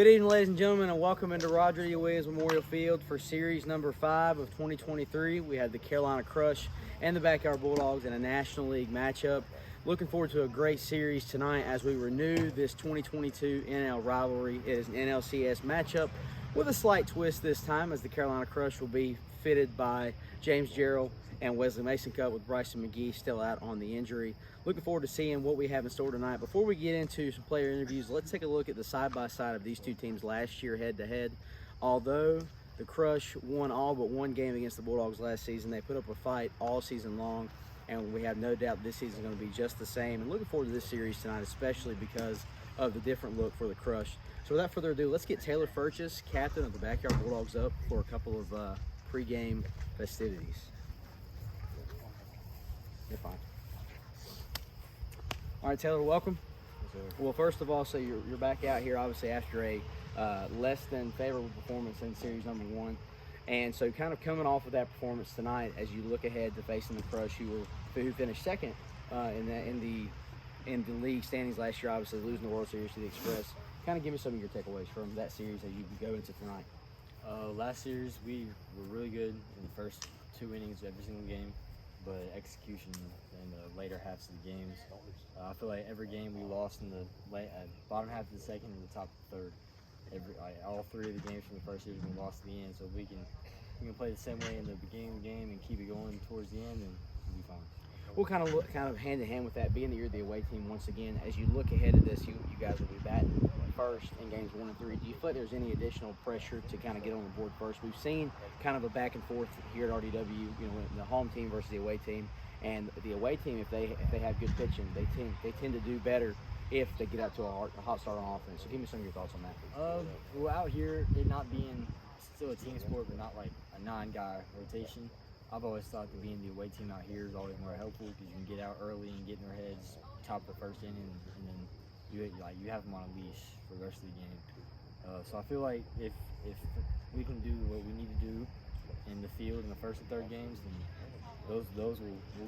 Good evening, ladies and gentlemen, and welcome into Roger E. Williams Memorial Field for series number 5 of 2023. We have the Carolina Crush and the Backyard Bulldogs in a National League matchup. Looking forward to a great series tonight as we renew this 2022 NL rivalry. It is an NLCS matchup with a slight twist this time, as the Carolina Crush will be fitted by James Gerald and Wesley Mason Cup, with Bryson McGee still out on the injury. Looking forward to seeing what we have in store tonight. Before we get into some player interviews, let's take a look at the side-by-side of these two teams last year head-to-head. Although the Crush won all but one game against the Bulldogs last season, they put up a fight all season long, and we have no doubt this season is going to be just the same. And looking forward to this series tonight, especially because of the different look for the Crush. So without further ado, let's get Taylor Furchess, captain of the Backyard Bulldogs, up for a couple of pre-game festivities. You're fine. All right, Taylor, welcome. Yes, sir. Well, first of all, so you're back out here, obviously, after a less than favorable performance in series number 1. And so kind of coming off of that performance tonight, as you look ahead to facing the Crush, who finished second in the league standings last year, obviously losing the World Series to the Express. Kind of give me some of your takeaways from that series as you go into tonight. Last series, we were really good in the first 2 innings of every single game, but execution in the later halves of the games. I feel like every game we lost in the bottom half of the second and the top of the third. All 3 of the games from the first series we lost to the end, so we can play the same way in the beginning of the game and keep it going towards the end, and we'll be fine. We'll kind of hand in hand with that, being that you're the away team once again. As you look ahead to this, you guys will be batting first in games 1 and 3. Do you feel like there's any additional pressure to kind of get on the board first? We've seen kind of a back and forth here at RDW, the home team versus the away team. And the away team, if they have good pitching, they tend to do better if they get out to a hot start on offense. So give me some of your thoughts on that. Well, out here, it not being still a team sport, but not like a 9-guy rotation, I've always thought that being the away team out here is always more helpful, because you can get out early and get in their heads top of the first inning, and then you have them on a leash for the rest of the game. So I feel like if we can do what we need to do in the field in the first and third games, then we'll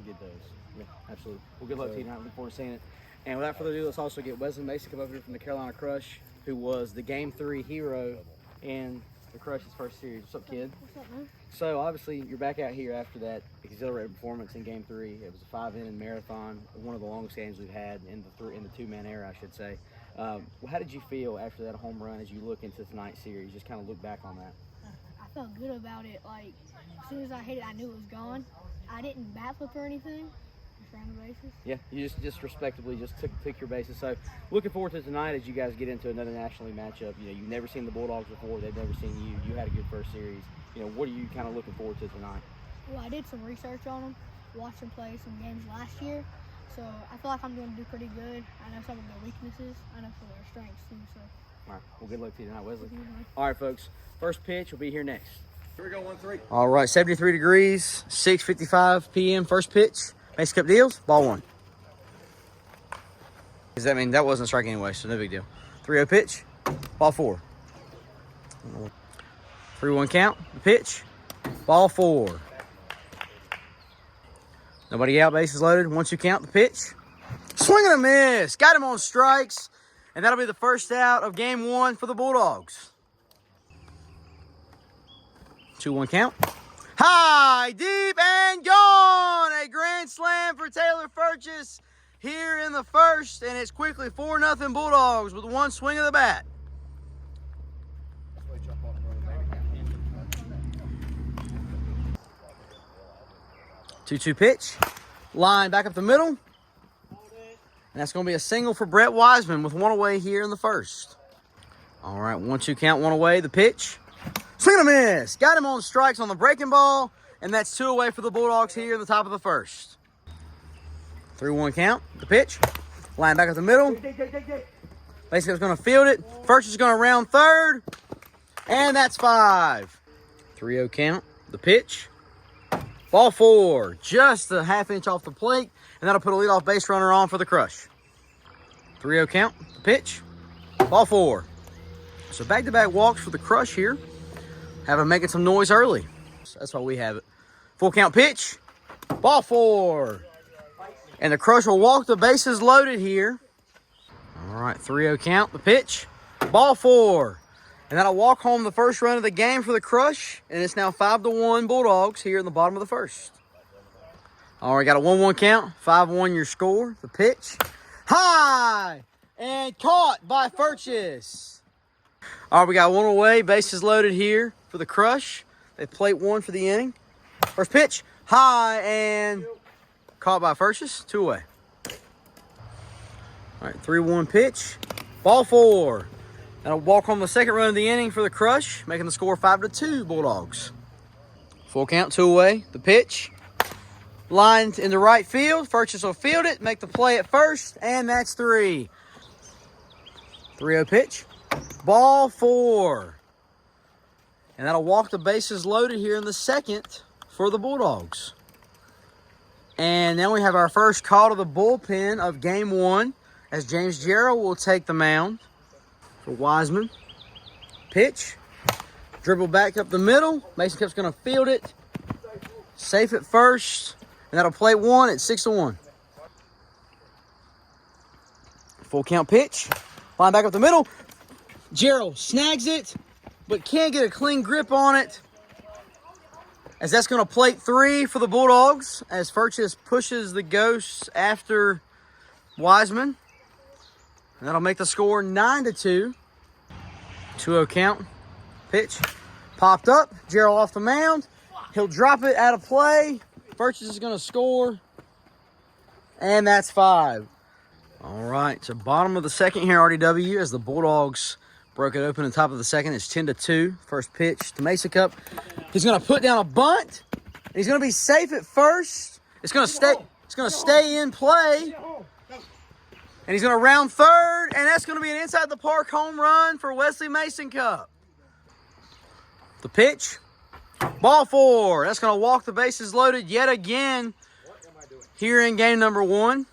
get those. Yeah, absolutely. Well, good luck to you tonight. Looking forward to seeing it. And without further ado, let's also get Wesley Mason come over here from the Carolina Crush, who was the Game 3 hero in the Crush's first series. What's up, kid? What's up, man? So obviously you're back out here after that exhilarating performance in Game 3. It was a 5-inning marathon, one of the longest games we've had in the 2-man era, I should say. How did you feel after that home run as you look into tonight's series? Just kind of look back on that. I felt good about it. Like, as soon as I hit it, I knew it was gone. I didn't bat flip or anything. Just ran the bases. Yeah, you just respectably just took your bases. So looking forward to tonight as you guys get into another National League matchup. You've never seen the Bulldogs before. They've never seen you. You had a good first series. What are you kind of looking forward to tonight? Well, I did some research on them, watched them play some games last year. So I feel like I'm going to do pretty good. I know some of their weaknesses. I know some of their strengths too. So. All right. Well, good luck to you tonight, Wesley. Mm-hmm. All right, folks. First pitch will be here next. Here we go, 1-3. All right, 73 degrees, 6:55 p.m. First pitch. Mason Cup deals. Ball 1. Does that mean that wasn't a strike anyway? So no big deal. 3-0 pitch. Ball 4. 3-1 count. The pitch. Ball 4. Nobody out. Bases loaded. 1-2 count. The pitch. Swing and a miss. Got him on strikes. And that'll be the first out of Game 1 for the Bulldogs. 2-1 count. High, deep, and gone. A grand slam for Taylor Furchess here in the first. And it's quickly 4-0 Bulldogs with 1 swing of the bat. 2-2 pitch. Line back up the middle. And that's going to be a single for Brett Wiseman with 1 away here in the first. All right, 1-2 count, 1 away. The pitch. Swing and a miss. Got him on strikes on the breaking ball. And that's 2 away for the Bulldogs here in the top of the first. 3-1 count. The pitch. Line back up the middle. Basically, was going to field it. First is going to round third. And that's 5. 3-0 count. The pitch. Ball 4. Just a half-inch off the plate. And that'll put a leadoff base runner on for the Crush. 3-0 count. The pitch. Ball 4. So back-to-back walks for the Crush here. Have them making some noise early. So that's why we have it. Full count pitch. Ball 4. And the Crush will walk the bases loaded here. All right, 3-0 count. The pitch. Ball 4. And that'll walk home the first run of the game for the Crush. And it's now 5-1 Bulldogs here in the bottom of the first. All right, got a 1-1 count. 5-1 your score. The pitch. High! And caught by Furchess. All right, we got one away. Bases loaded here for the Crush. They plate one for the inning. First pitch. High and caught by Furchess. 2 away. All right, 3-1 pitch. Ball 4. That'll walk home the second run of the inning for the Crush, making the score 5-2 Bulldogs. Full count, 2 away. The pitch. Lined into right field. Furchess will field it, make the play at first, and that's 3. 3-0 pitch. Ball 4. And that'll walk the bases loaded here in the second for the Bulldogs. And now we have our first call to the bullpen of game 1 as James Gerald will take the mound for Wiseman. Pitch. Dribble back up the middle. Mason Cup's going to field it. Safe at first. And that'll plate 1 at 6-1. Full count pitch. Line back up the middle. Gerald snags it, but can't get a clean grip on it. As that's going to plate 3 for the Bulldogs. As Furchess pushes the Ghosts after Wiseman. And that'll make the score 9-2. 2-0 count. Pitch. Popped up. Gerald off the mound. He'll drop it out of play. Furchess is going to score. And that's 5. All right. So bottom of the second here, RDW, as the Bulldogs broke it open in the top of the second. It's 10-2. First pitch to Mesa Cup. He's going to put down a bunt. And he's going to be safe at first. It's going to stay in play. And he's going to round third, and that's going to be an inside the park home run for Wesley Mason Cup. The pitch. Ball 4. That's going to walk the bases loaded yet again here in game number 1.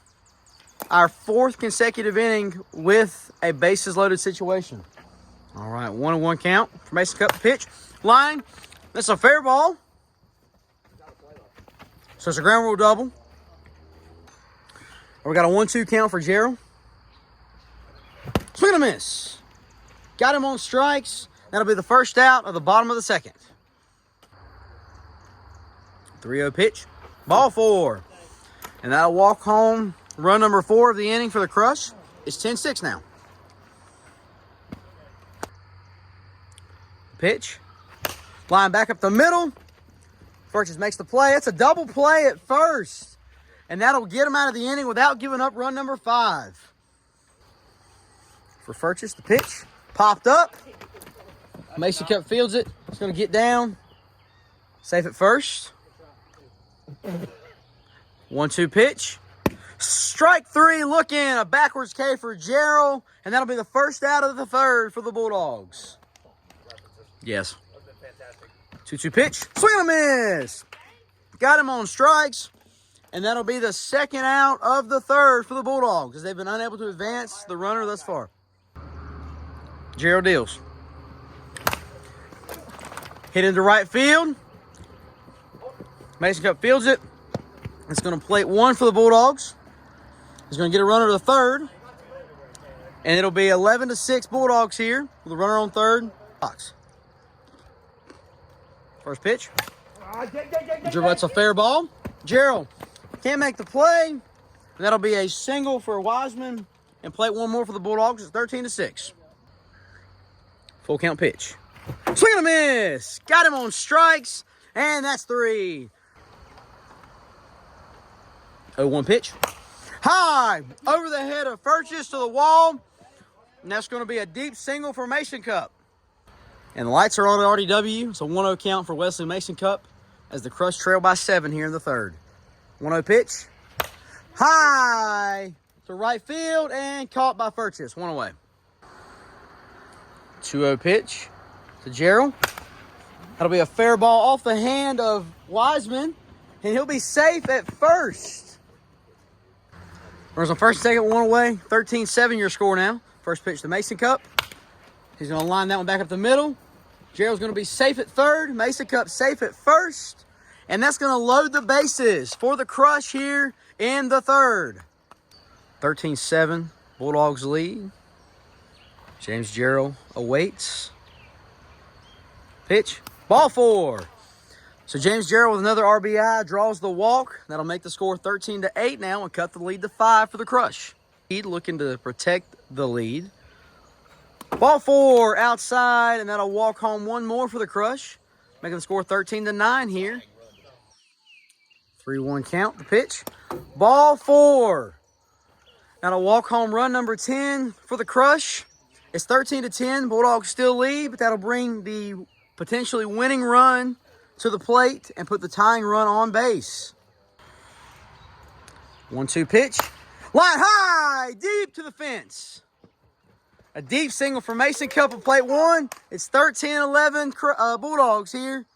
Our 4th consecutive inning with a bases loaded situation. All right, 1-1 count for Mason Cup. Pitch. Line. That's a fair ball. So it's a ground rule double. We got a 1-2 count for Gerald. Swing and a miss. Got him on strikes. That'll be the first out of the bottom of the second. 3-0 pitch. Ball 4. And that'll walk home run number 4 of the inning for the Crush. It's 10-6 now. Pitch. Line back up the middle. Furchess makes the play. It's a double play at first. And that'll get him out of the inning without giving up run number 5. For Furchess, the pitch. Popped up. Mason Cup fields it. It's going to get down. Safe at first. 1-2 pitch. Strike 3 looking. A backwards K for Gerald. And that'll be the first out of the third for the Bulldogs. Yes. 2-2 pitch. Swing and a miss. Got him on strikes. And that'll be the second out of the third for the Bulldogs as they've been unable to advance the runner thus far. Gerald deals. Hit into right field. Mason Cup fields it. It's going to plate 1 for the Bulldogs. He's going to get a runner to third. And it'll be 11-6 Bulldogs here with a runner on third. Box. First pitch. That's a fair ball. Gerald can't make the play. And that'll be a single for Wiseman and plate 1 more for the Bulldogs. It's 13-6. Full count pitch. Swing and a miss. Got him on strikes. And that's 3. 0-1 pitch. High. Over the head of Furchess to the wall. And that's going to be a deep single for Mason Cup. And the lights are on at RDW. It's a 1-0 count for Wesley Mason Cup as the Crush trail by 7 here in the third. 1-0 pitch. High to right field and caught by Furchess. 1 away. 2-0 pitch to Gerald. That'll be a fair ball off the hand of Wiseman. And he'll be safe at first. Runners on first and second, 1 away. 13-7 your score now. First pitch to Mason Cup. He's going to line that one back up the middle. Gerald's going to be safe at third. Mason Cup safe at first. And that's going to load the bases for the Crush here in the third. 13-7, Bulldogs lead. James Gerald awaits. Pitch. Ball 4. So James Gerald with another RBI draws the walk. That'll make the score 13-8 now and cut the lead to 5 for the Crush. Looking to protect the lead. Ball 4 outside, and that'll walk home one more for the Crush, making the score 13-9 here. 3-1 count, the pitch. Ball 4. That'll walk home run number 10 for the Crush. It's 13-10. Bulldogs still lead, but that'll bring the potentially winning run to the plate and put the tying run on base. 1-2 pitch. Line high, deep to the fence. A deep single for Mason Cup of plate 1. It's 13-11 Bulldogs here.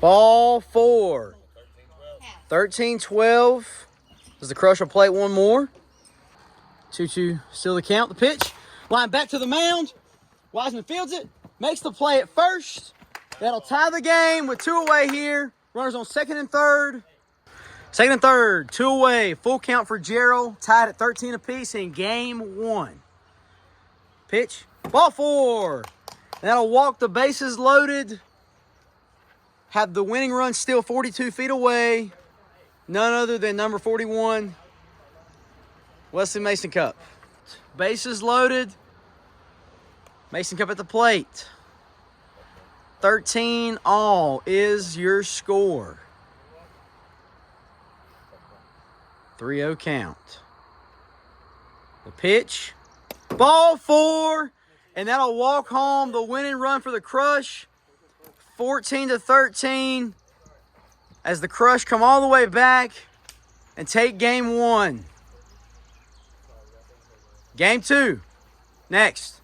Ball 4. 13-12. Does the Crush will plate one more. 2-2 still the count. The pitch. Line back to the mound. Wiseman fields it. Makes the play at first. That'll tie the game with 2 away here. Runners on second and third. Second and third, 2 away. Full count for Gerald. Tied at 13 apiece in game 1. Pitch. Ball 4. And that'll walk the bases loaded. Have the winning run still 42 feet away. None other than number 41, Wesley Mason Cup. Bases loaded. Mason Cup at the plate. 13 all is your score. 3-0 count. The pitch. Ball 4. And that'll walk home the winning run for the Crush. 14-13. As the Crush come all the way back and take game 1. Game 2. Next.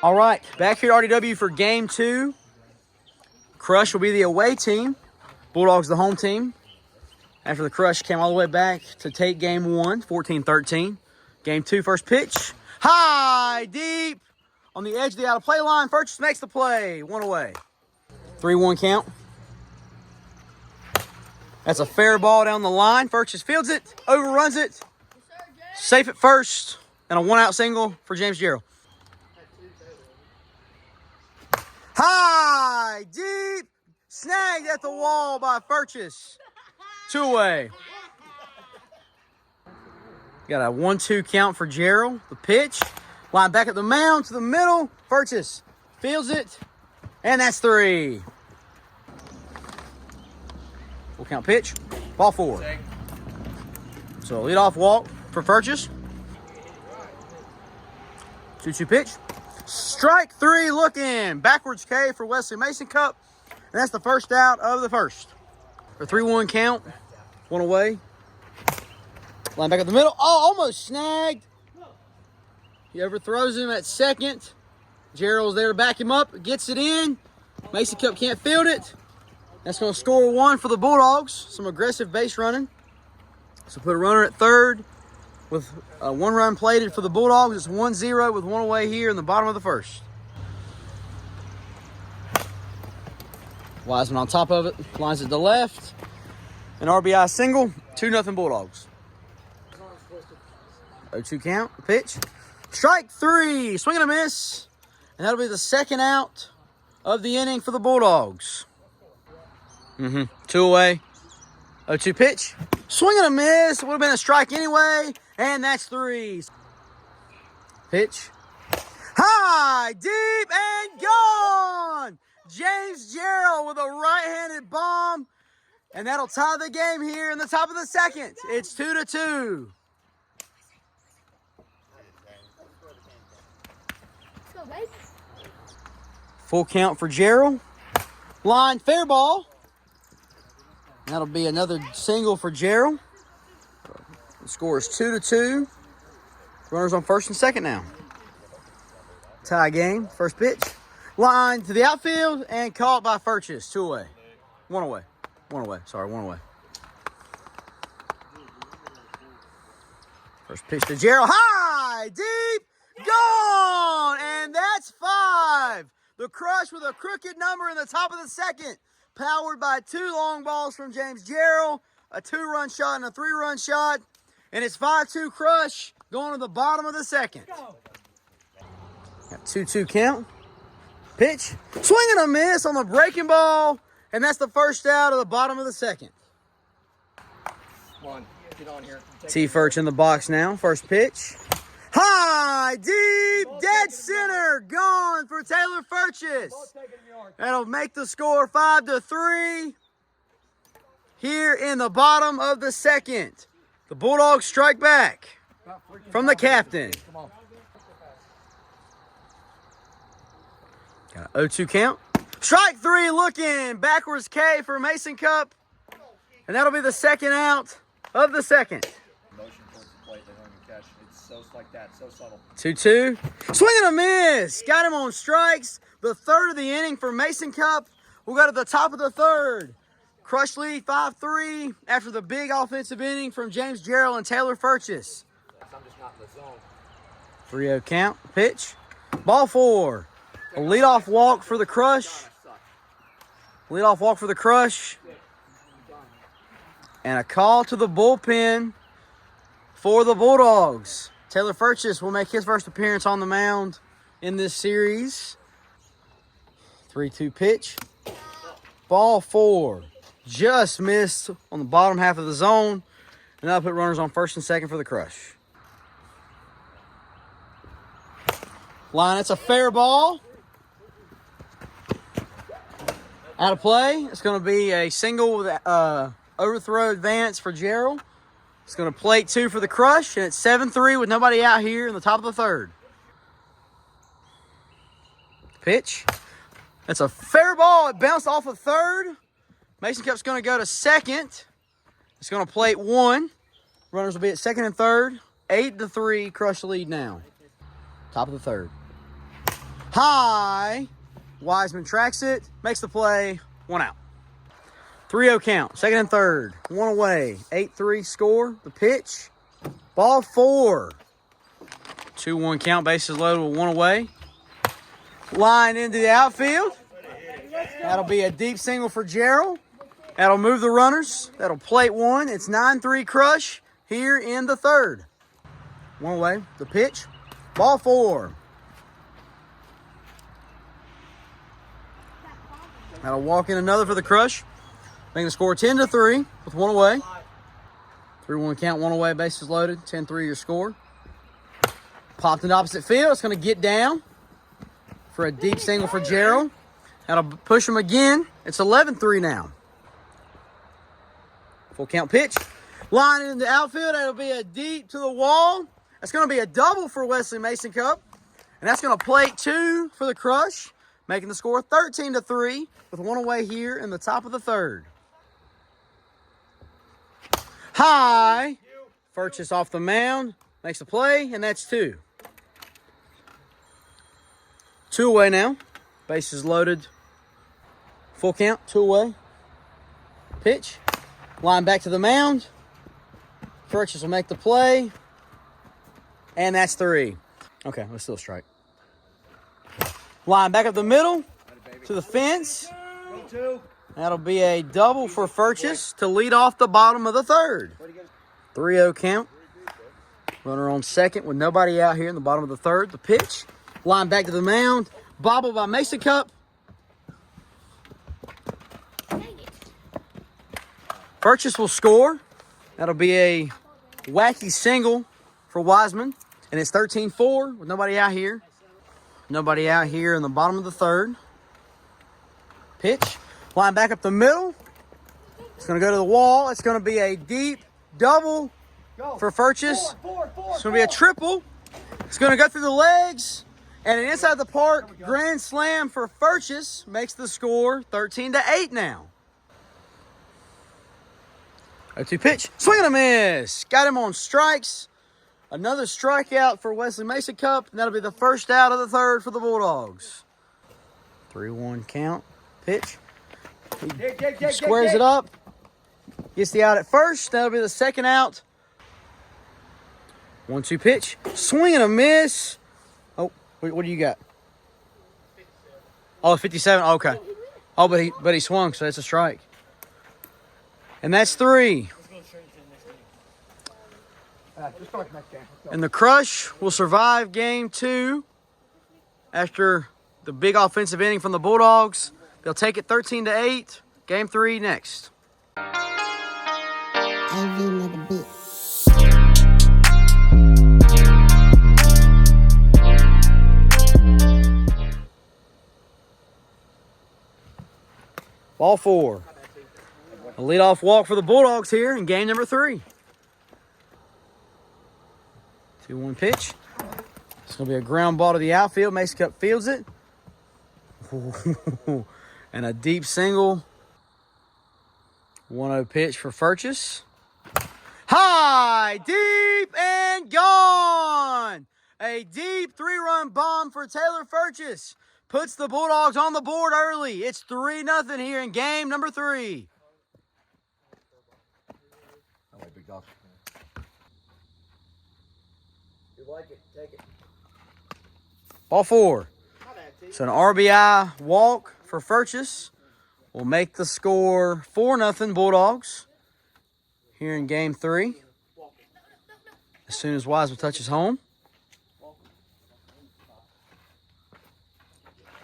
All right, back here at RDW for game 2. Crush will be the away team. Bulldogs the home team. After the Crush came all the way back to take game 1, 14-13. Game 2, first pitch. High, deep, on the edge of the out-of-play line. Furchess makes the play, 1 away. 3-1 count. That's a fair ball down the line. Furchess fields it, overruns it. Safe at first, and a 1-out single for James Gerald. High, deep, snagged at the wall by Furchess. 2 away. Got a 1-2 count for Gerald. The pitch. Line back at the mound to the middle. Furchess fields it. And that's 3. Full count pitch. Ball 4. So leadoff walk for Furchess. 2-2 pitch. Strike 3 looking. Backwards K for Wesley Mason Cup. And that's the first out of the first. For 3-1 count. 1 away. Line back up the middle. Oh, almost snagged. He overthrows him at second. Gerald's there to back him up. Gets it in. Mason Cup can't field it. That's going to score 1 for the Bulldogs. Some aggressive base running. So put a runner at third with 1 run plated for the Bulldogs. It's 1-0 with 1 away here in the bottom of the first. Wiseman on top of it. Lines it to left. An RBI single. 2-0 Bulldogs. 0-2 count. Pitch. Strike 3. Swing and a miss. And that'll be the second out of the inning for the Bulldogs. 2 away. 0-2 pitch. Swing and a miss. It would have been a strike anyway. And that's 3. Pitch. High, deep, and gone. James Gerald with a right-handed bomb. And that'll tie the game here in the top of the second. It's 2-2. Full count for Gerald. Line, fair ball. That'll be another single for Gerald. The score is 2-2. Runners on first and second now. Tie game. First pitch. Line to the outfield and caught by Furchess. 2 away. 1 away. 1 away. Sorry, 1 away. First pitch to Gerald. High, deep, gone. And that's 5. The Crush with a crooked number in the top of the second powered by 2 long balls from James Gerald, a 2-run shot and a 3-run shot. And it's 5-2 Crush going to the bottom of the second. Got 2-2 count. Pitch. Swing and a miss on the breaking ball. And that's the first out of the bottom of the second. Come on, get on here. T. Furch in the box now. First pitch. High, deep, dead center. Gone for Taylor Furchess. That'll make the score 5-3 here in the bottom of the second. The Bulldogs strike back from the captain. Got an 0-2 count. Strike 3 looking. Backwards K for Mason Cup. And that'll be the second out of the second. Motion towards the plate, they don't even catch. It's so like that, so subtle. 2-2. Swing and a miss. Got him on strikes. The third of the inning for Mason Cup. We'll go to the top of the third. Crush lead 5-3 after the big offensive inning from James Gerald and Taylor Furchess. I'm just not in the zone. 3-0 count. Pitch. Ball 4. A leadoff walk for the Crush. Leadoff walk for the Crush. And a call to the bullpen for the Bulldogs. Taylor Furchess will make his first appearance on the mound in this series. 3-2 pitch. Ball 4. Just missed on the bottom half of the zone. And that'll put runners on first and second for the Crush. Line, it's a fair ball. Out of play. It's going to be a single with overthrow advance for Gerald. It's going to plate 2 for the Crush, and it's 7-3 with nobody out here in the top of the third. Pitch. That's a fair ball. It bounced off of third. Mason Cup's going to go to second. It's going to plate 1. Runners will be at second and third. 8-3, Crush lead now. Top of the third. High. Wiseman tracks it, makes the play, 1 out. 3-0 count, second and third, 1 away, 8-3 score. The pitch, ball 4. 2-1 count, bases loaded with 1 away. Line into the outfield. That'll be a deep single for Gerald. That'll move the runners. That'll plate 1. It's 9-3 Crush here in the third. 1 away, the pitch, ball 4. That'll walk in another for the Crush. Making the score 10-3 with 1 away. 3-1 count, 1 away, bases loaded. 10-3 your score. Popped in the opposite field. It's going to get down for a deep single for Gerald. That'll push him again. It's 11-3 now. Full count pitch. Line in the outfield. That'll be a deep to the wall. That's going to be a double for Wesley Mason Cup. And that's going to plate 2 for the Crush. Making the score 13-3 with 1 away here in the top of the third. High. Furchess off the mound. Makes the play, and that's 2. 2 away now. Bases loaded. Full count, 2 away. Pitch. Line back to the mound. Furchess will make the play. And that's 3. Okay, let's still strike. Line back up the middle to the fence. That'll be a double for Furchess to lead off the bottom of the third. 3-0 count. Runner on second with nobody out here in the bottom of the third. The pitch. Line back to the mound. Bobble by Mason Cup. Furchess will score. That'll be a wacky single for Wiseman. And it's 13-4 with nobody out here. Nobody out here in the bottom of the third. Pitch. Line back up the middle. It's going to go to the wall. It's going to be a deep double for Furchess. It's going to be a triple. It's going to go through the legs. And an inside the park grand slam for Furchess makes the score 13-8 now. 0-2 pitch. Swing and a miss. Got him on strikes. Another strikeout for Wesley Mason Cup, and that'll be the first out of the third for the Bulldogs. 3-1 count. Pitch. He squares it up. Gets the out at first. That'll be the second out. 1-2 pitch. Swing and a miss. Oh, what do you got? Oh, 57. Okay. Oh, but he swung, so that's a strike. And that's 3. Just start next game. Let's go. And the Crush will survive game 2 after the big offensive inning from the Bulldogs. They'll take it 13-8. Game 3 next. Ball 4. A leadoff walk for the Bulldogs here in game number 3. 2-1 pitch. It's going to be a ground ball to the outfield. Mason Cup fields it. And a deep single. 1-0 pitch for Furchess. High, deep, and gone. A deep 3-run bomb for Taylor Furchess. Puts the Bulldogs on the board early. It's 3-0 here in game number 3. I like big dog. You like it, take it. Ball 4. So an RBI walk for Furchess will make the score 4-0 Bulldogs here in game 3. As soon as Wiseman touches home.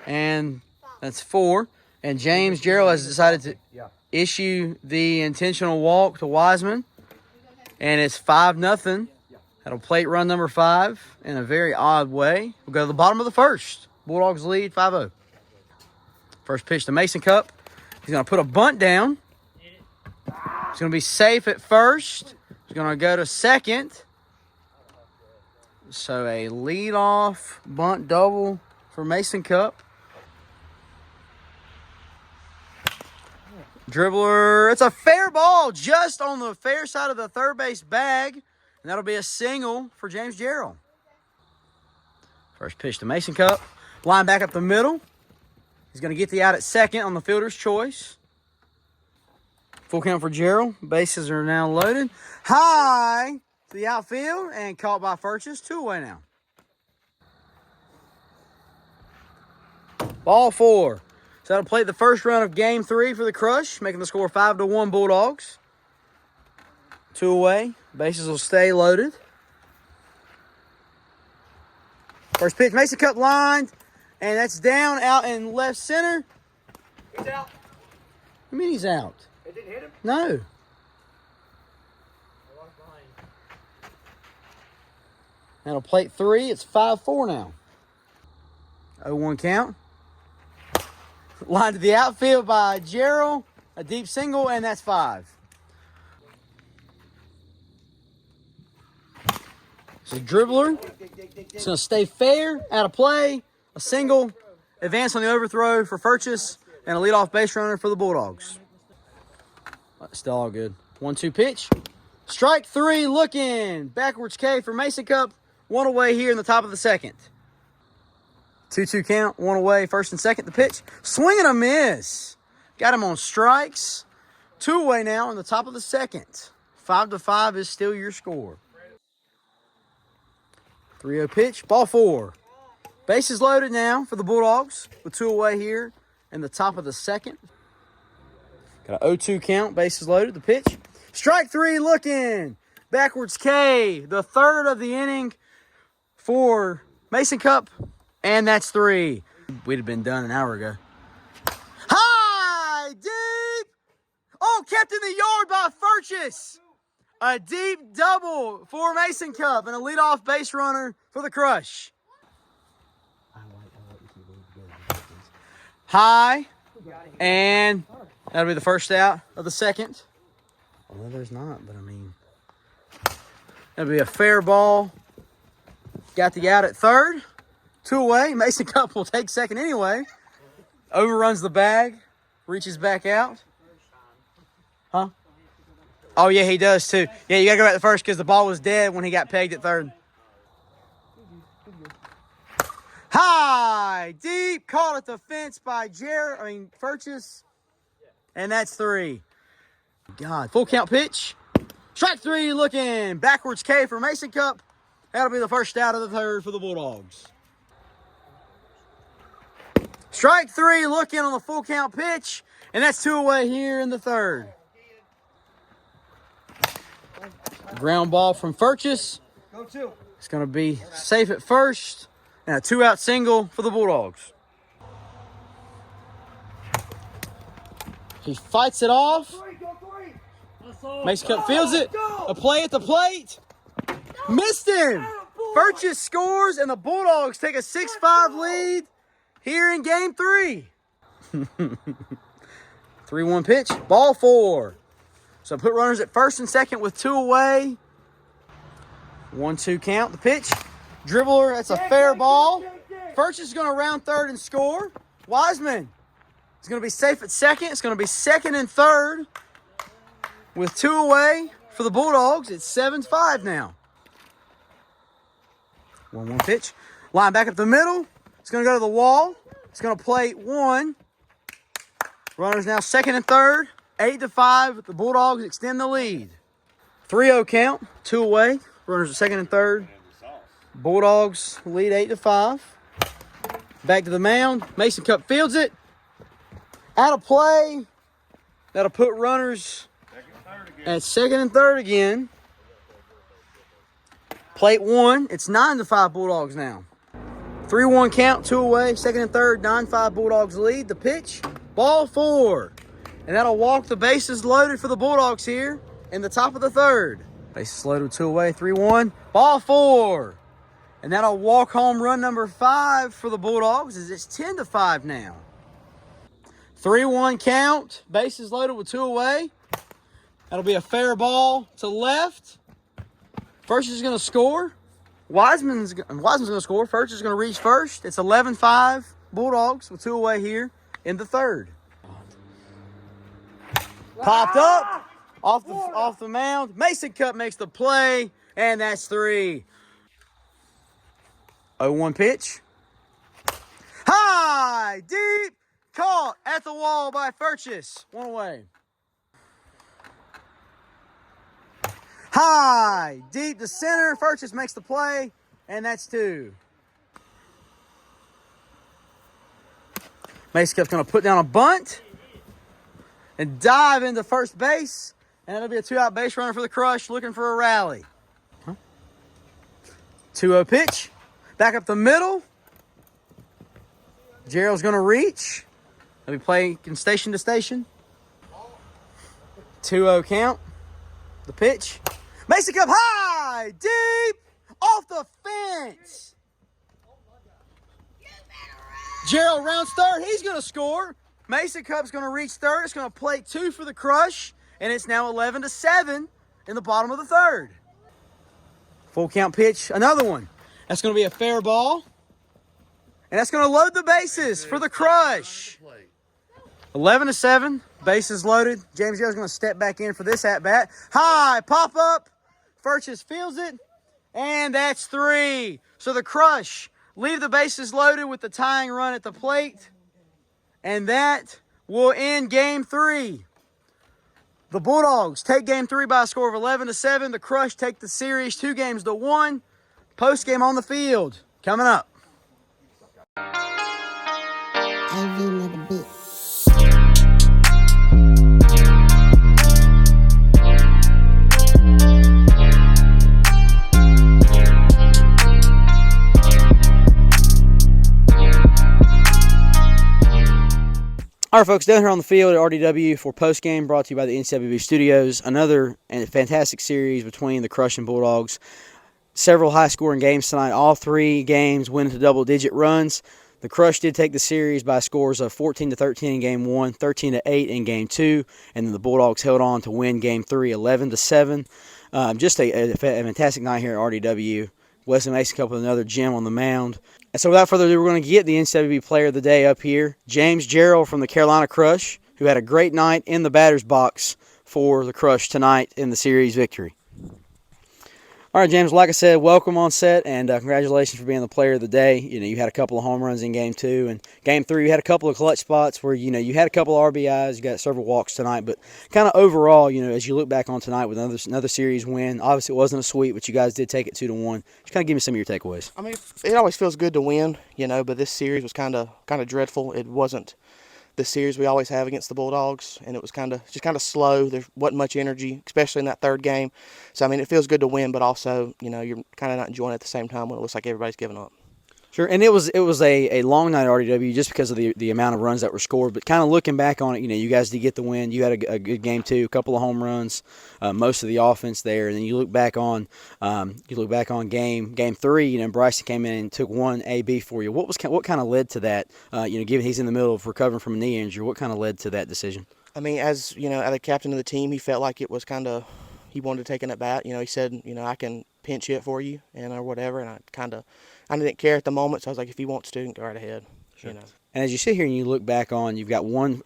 And that's 4. And James Gerald has decided to issue the intentional walk to Wiseman. And it's 5-0. That'll plate run number 5 in a very odd way. We'll go to the bottom of the first. Bulldogs lead 5-0. First pitch to Mason Cup. He's going to put a bunt down. He's going to be safe at first. He's going to go to second. So a leadoff bunt double for Mason Cup. Dribbler. It's a fair ball just on the fair side of the third base bag. And that'll be a single for James Gerald. First pitch to Mason Cup. Line back up the middle. He's going to get the out at second on the fielder's choice. Full count for Gerald. Bases are now loaded. High to the outfield and caught by Furchess. 2 away now. Ball 4. So that'll play the first run of game 3 for the Crush, making the score 5-1 Bulldogs. 2 away. Bases will stay loaded. First pitch, Mason Cup lined, and that's down out in left center. He's out. What do you mean he's out? It didn't hit him? No. That'll plate 3. It's 5-4 now. 0-1 count. Line to the outfield by Gerald. A deep single, and that's 5. So dribbler. It's going to stay fair, out of play. A single. Advance on the overthrow for Furchess. And a leadoff base runner for the Bulldogs. Still all good. 1-2 pitch. Strike 3 looking. Backwards K for Mason Cup. 1 away here in the top of the second. 2-2 count. 1 away. First and second. The pitch. Swing and a miss. Got him on strikes. 2 away now in the top of the second. 5-5 is still your score. 3-0 pitch. Ball 4. Bases loaded now for the Bulldogs with 2 away here in the top of the second. Got an 0-2 count. Bases loaded. The pitch. Strike 3 looking. Backwards K. The third of the inning for Mason Cup. And that's 3. We'd have been done an hour ago. High, deep. Oh, kept in the yard by Furchess. A deep double for Mason Cup and a leadoff base runner for the Crush. High, and that'll be the first out of the second. Well, there's not, but I mean, that'll be a fair ball. Got the out at third. 2 away. Mason Cup will take second anyway. Overruns the bag. Reaches back out. Huh? Oh, yeah, he does too. Yeah, you got to go back to first because the ball was dead when he got pegged at third. High, deep, caught at the fence by Furchess. And that's 3. God, full count pitch. Strike 3 looking. Backwards K for Mason Cup. That'll be the first out of the third for the Bulldogs. Strike three, look in on the full count pitch, and that's 2 away here in the third. Ground ball from Furchess. Go 2. It's going to be safe at first, and a 2-out single for the Bulldogs. He fights it off. Mason Cup fields it. A play at the plate. Missed him. Furchess scores, and the Bulldogs take a 6-5 lead here in game 3. 3-1 pitch, ball 4. So put runners at first and second with 2 away. 1-2 count, the pitch. Dribbler, that's a fair ball. Furchess is going to round third and score. Wiseman is going to be safe at second. It's going to be second and third with 2 away for the Bulldogs. It's 7-5 now. 1-1 pitch. Line back up the middle. It's going to go to the wall. It's going to plate 1. Runners now second and third. 8-5. The Bulldogs extend the lead. 3-0 count. 2 away. Runners at second and third. Bulldogs lead 8-5. Back to the mound. Mason Cup fields it. Out of play. That'll put runners at second and third again. Plate 1. It's 9-5 Bulldogs now. 3-1 count, 2 away. Second and third, 9-5 Bulldogs lead. The pitch, ball 4. And that'll walk the bases loaded for the Bulldogs here in the top of the third. Bases loaded, 2 away, 3-1. Ball 4. And that'll walk home run number 5 for the Bulldogs as it's 10-5 now. 3-1 count. Bases loaded with 2 away. That'll be a fair ball to left. First is going to score. Wiseman's going to score. First is going to reach first. It's 11-5 Bulldogs with 2 away here in the third. Popped up off the mound. Mason Cup makes the play, and that's 3. 0-1 pitch. High, deep, caught at the wall by Furchess. 1 away. High, deep to center. Furchess makes the play, and that's 2. Mason Cup's going to put down a bunt and dive into first base, and it'll be a 2-out base runner for the Crush looking for a rally. 2-0 pitch. Back up the middle. Gerald's going to reach. They'll be playing station to station. 2-0 count. The pitch. Mason Cup high, deep, off the fence. Gerald rounds third. He's going to score. Mason Cup's going to reach third. It's going to plate 2 for the Crush, and it's now 11-7 in the bottom of the third. Full count pitch, another one. That's going to be a fair ball, and that's going to load the bases for the Crush. 11-7, bases loaded. James Gerald's going to step back in for this at-bat. High, pop up. Furchess fields it, and that's 3. So the Crush leave the bases loaded with the tying run at the plate, and that will end game 3. The Bulldogs take game 3 by a score of 11-7. The Crush take the series 2-1. Post game on the field coming up. All right, folks, down here on the field at RDW for postgame, brought to you by the NCWB Studios. Another fantastic series between the Crush and Bulldogs. Several high-scoring games tonight. All 3 games went into double-digit runs. The Crush did take the series by scores of 14-13 in Game 1, 13-8 in Game 2, and then the Bulldogs held on to win Game 3, 11-7. Just a fantastic night here at RDW. Wesley Mason Cup with another gem on the mound. And so without further ado, we're going to get the NCWB Player of the Day up here. James Gerald from the Carolina Crush, who had a great night in the batter's box for the Crush tonight in the series victory. All right, James, like I said, welcome on set, and congratulations for being the player of the day. You had a couple of home runs in Game 2, and Game 3 you had a couple of clutch spots where, you had a couple of RBIs, you got several walks tonight, but kind of overall, as you look back on tonight with another series win, obviously it wasn't a sweep, but you guys did take it 2-1. Just kind of give me some of your takeaways. I mean, it always feels good to win, but this series was kind of dreadful. It wasn't the series we always have against the Bulldogs, and it was kind of slow. There wasn't much energy, especially in that third game. So I mean, it feels good to win, but also, you're kind of not enjoying it at the same time when it looks like everybody's giving up. Sure, and it was a long night at RDW just because of the amount of runs that were scored. But kind of looking back on it, you guys did get the win. You had a good game too, a couple of home runs, most of the offense there. And then you look back on game 3. Bryson came in and took one AB for you. What kind of led to that? Given he's in the middle of recovering from a knee injury, what kind of led to that decision? I mean, as the captain of the team, he felt like it was he wanted to take an at bat. He said, I can pinch hit for you or whatever, and I didn't care at the moment, so I was like, if he wants to, he can go right ahead. Sure. And as you sit here and you look back on, you got one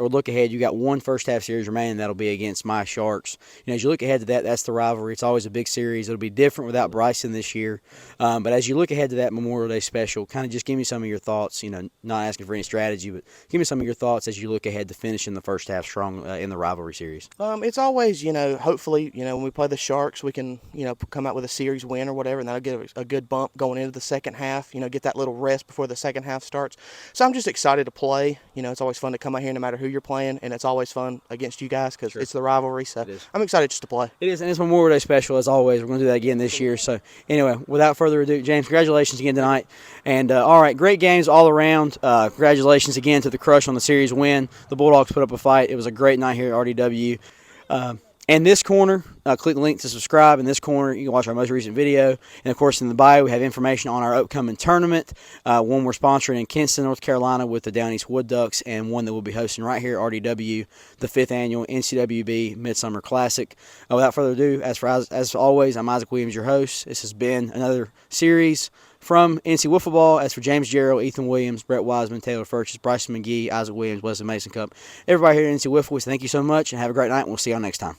first half series remaining. That'll be against my Sharks. As you look ahead to that, that's the rivalry. It's always a big series. It'll be different without Bryson this year. But as you look ahead to that Memorial Day special, kind of just give me some of your thoughts. Not asking for any strategy, but give me some of your thoughts as you look ahead to finishing the first half strong in the rivalry series. It's always, hopefully, when we play the Sharks, we can, come out with a series win or whatever, and that'll give a good bump going into the second half. Get that little rest before the second half starts. So I'm just excited to play. It's always fun to come out here no matter who you're playing, and it's always fun against you guys because It's the rivalry. So I'm excited just to play. It is, and it's Memorial Day special as always. We're going to do that again this year. So anyway, without further ado, James, congratulations again tonight. And all right, great games all around. Congratulations again to the Crush on the series win. The Bulldogs put up a fight. It was a great night here at RDW. And this corner, click the link to subscribe. In this corner, you can watch our most recent video. And, of course, in the bio, we have information on our upcoming tournament. One we're sponsoring in Kinston, North Carolina with the Down East Wood Ducks, and one that we'll be hosting right here at RDW, the 5th Annual NCWB Midsummer Classic. Without further ado, as always, I'm Isaac Williams, your host. This has been another series from NC Wiffle Ball. As for James Gerald, Ethan Williams, Brett Wiseman, Taylor Furches, Bryson McGee, Isaac Williams, Wesley Mason Cup, everybody here at NC Wiffle, thank you so much and have a great night, and we'll see y'all next time.